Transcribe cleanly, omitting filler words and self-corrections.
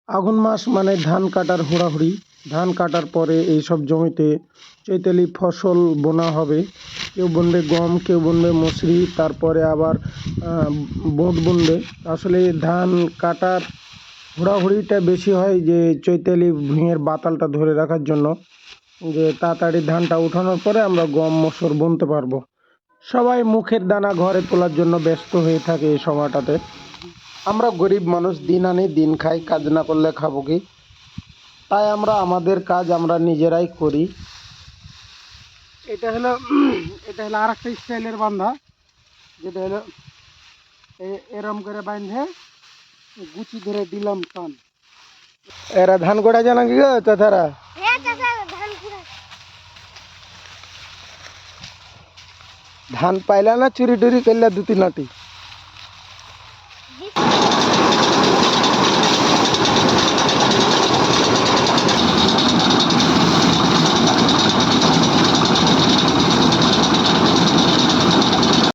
আঘুন মাস মানে ধান কাটার হুড়াহুড়ি। ধান কাটার পরে এইসব জমিতে চৈতালি ফসল বোনা হবে। কেউ বুনবে গম, কেউ বুনবে মসুরি, তারপরে আবার বুট বুনবে। আসলে ধান কাটার হুড়াহুড়িটা বেশি হয় যে চৈতালি ভুঁইয়ের বাতালটা ধরে রাখার জন্য, যে তাড়াতাড়ি ধানটা উঠানোর পরে আমরা গম মসুর বুনতে পারবো। সবাই মুখের দানা ঘরে তোলার জন্য ব্যস্ত হয়ে থাকে এই সময়টাতে। আমরা গরিব মানুষ, দিন আনি দিন খাই, কাজ না করলে খাবো কি? তাই আমরা আমাদের কাজ আমরা নিজেরাই করি। এটা হলো আর একটা স্টাইলের বান্ধা, যেটা হলো এরম করে বাঁধে গুছি ধরে দিলাম টান। এরা ধান গোড়া জানা কি গো চাচারা? ধান পাইলা না চুরি টুরি করলে 2-3 নাটি?